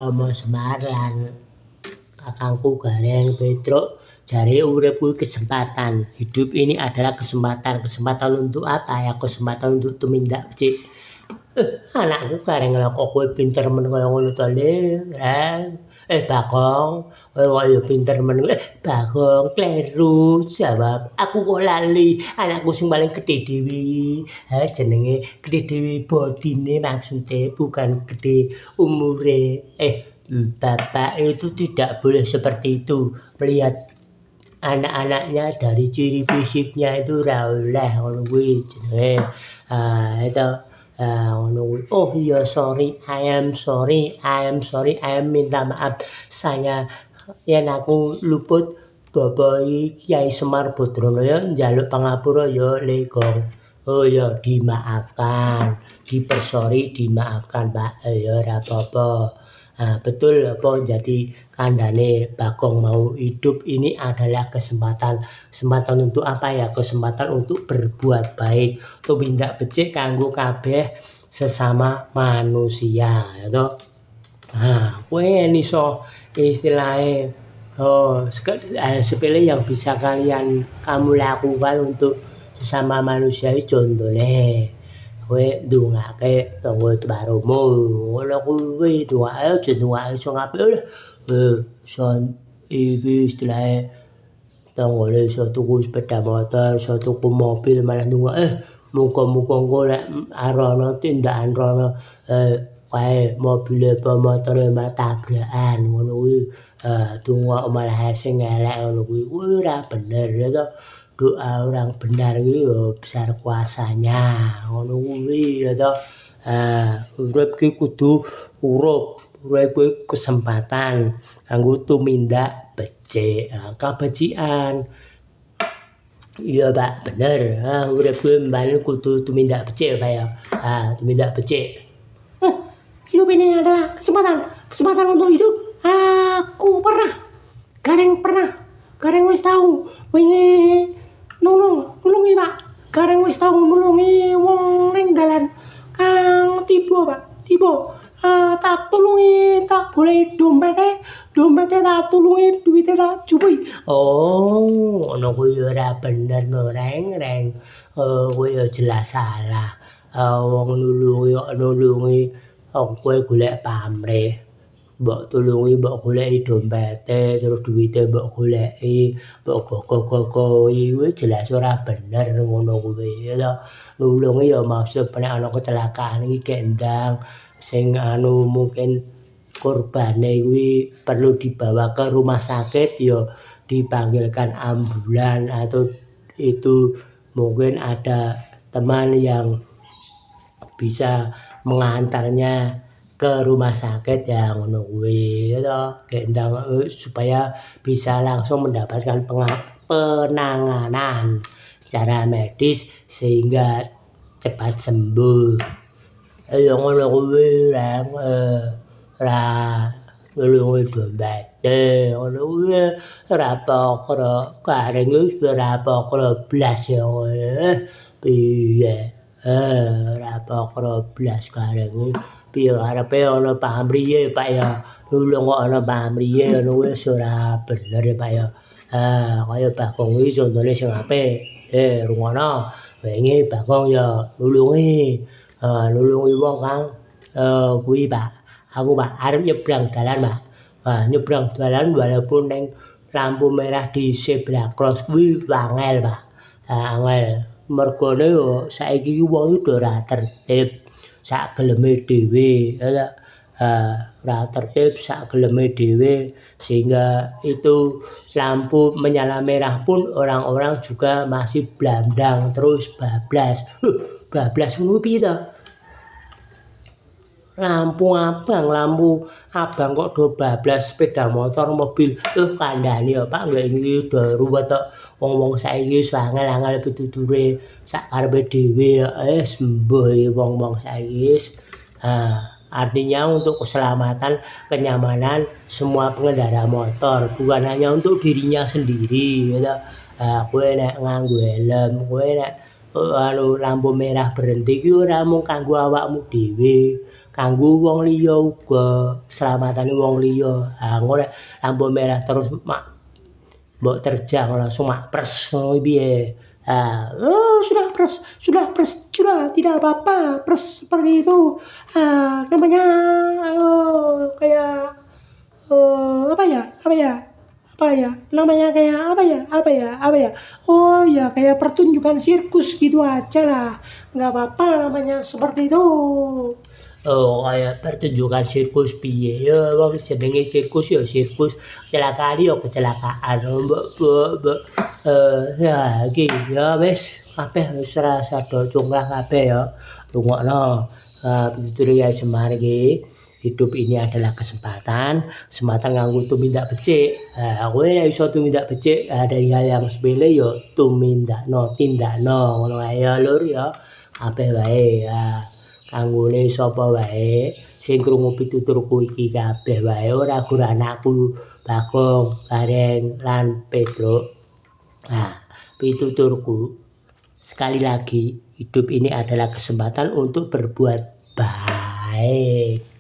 Rama Semar lan kakangku Gareng Petruk jare urip kuwi kesempatan. Hidup ini adalah kesempatan. Kesempatan untuk apa ya? Kesempatan untuk tumindak becik. Anakku Gareng lha kok kowe pinter men kaya ngono to, Le? Bagong, kowe kok ya pinter men. Bagong, kleru jawab. Aku kok lali. Anakku sing paling gedhe dhewe. Jenenge gedhe dhewe bodine maksude bukan gedhe umure. Bapak itu tidak boleh seperti itu. Melihat anak-anaknya dari ciri fisiknya itu ora oleh ngono kuwi jenenge. Itu ngono kuwi. Oh iya sorry, I am sorry, I am minta maaf. Saya yen aku luput Bapak Kyai Semar Badranaya njaluk pangapura ya Le Gong. Oh ya dimaafkan, dipersori dimaafkan Pak. Ya ora apa-apa. Betul apa jadi kandhane Bagong mau hidup ini adalah kesempatan. Kesempatan untuk apa ya? Kesempatan untuk berbuat baik, tumindak becik kanggo kabeh sesama manusia ya toh. Kowe yen iso istilahe sepele yang bisa kamu lakukan untuk sesama manusia contone kowe ndongake tangga tembaramu ngono kuwi ndongake aja ndongake sing apik lho. Iki istilahe tanggane iso tuku sepeda motor, iso tuku mobil malah ndongake muga-muga engko nek ana tindakan rono kae mobile apa motore malah tabrakan ngono kuwi. Donga malah sing elek ngono kuwi ora bener ya toh. Doa orang benar kuwi ya besar kuasanya ngono kuwi ya toh. Urip ki kudu urip kuwi kesempatan kanggo tumindak becik. Kabecikan iya Pak bener. Urip kuwi mbanen kudu tumindak becik Pak ya. Tumindak becik. Hidup ini adalah kesempatan untuk hidup. Aku pernah, Gareng wis tau wingi nulungi Pak. Gareng wis tau nulungi wong ning dalan Kang Tibo Pak. Tibo tak tulungi tak goleki dompete tak tulungi duwite tak jupuhi. Oh, ngono kuwi ora bener no Reng. Kowe ya jelas salah. Wong nulungi kowe golek pamrih. Mbok tulungi mbok goleki dompete terus duwite mbok goleki mbok gogo-gogohi kuwi jelas ora bener ngono kuwi ya. Nulungi ya maksud nek ana kecelakaan iki kendang sing mungkin korbane kuwi perlu dibawa ke rumah sakit ya dipanggilkan ambulan atau itu mungkin ada teman yang bisa mengantarnya ke rumah sakit ya ngono kuwi ya toh. Kendang supaya bisa langsung mendapatkan penanganan secara medis sehingga cepat sembuh. Ya ngono kuwi Reng. Ora nulungi dompete ngono kuwi ora pakra Gareng wis ora pakra blas ya piye. Ora pakra blas Gareng piye arepe ana pamriye Pak ya. Nulung kok ana pamriye ngono wis ora bener ya Pak ya. Kaya Bagong iki contone sing apik. Rungono wingi Bagong ya nulungi wong Kang kuwi Pak. Aku Pak arep nyebrang dalan Pak. Nyebrang dalan walaupun ning lampu merah di zebra cross kuwi angel Pak. Angel mergone yo saiki wong udah ora tertib sak geleme dhewe ya. Ora tertib sak geleme dhewe sehingga itu lampu menyala merah pun orang-orang juga masih blandang terus bablas. Bablas ngono piye to? Lampu abang kok do bablas sepeda motor mobil. Kandhane ya Pak nggih iki do ruwet tok. Wong-wong saiki wis angel-angel pituture sak karepe dhewe sembuh wong-wong saiki wis. Artinya untuk keselamatan, kenyamanan semua pengendara motor bukan hanya untuk dirinya sendiri gitu. Kowe nek nganggo helm, kowe nek lampu merah berhenti ki ora mung kanggo awakmu dhewe, kanggo wong liya uga, keselamatan wong liya. Ngono lampu merah terus mbok terjang langsung pres ngono piye. "Oh, sudah pres, sudah tidak apa-apa, pres seperti itu. Namanya, kayak, apa ya, namanya kayak apa ya, oh ya kayak pertunjukan sirkus gitu aja lah, nggak apa-apa namanya seperti itu." Oh, kayak pertunjukan sirkus piye, ya wong jenenge sirkus ya sirkus, kecelakaan ya kecelakaan, mbok ya iki ya wis kabeh wis rada congkrah kabeh ya, rungokno. Pituture Kyai Semar iki, hidup ini adalah kesempatan kanggo tumindak becik. Kowe nek iso tumindak becik dari hal yang sepele ya tumindakno, tindakno ngono ae ya Lur ya, kabeh wae. Kanggone sapa wae sing krungu pituturku iki kabeh wae ora gur anakku Bagong, Bareng lan Petruk. Pituturku sekali lagi hidup ini adalah kesempatan untuk berbuat baik.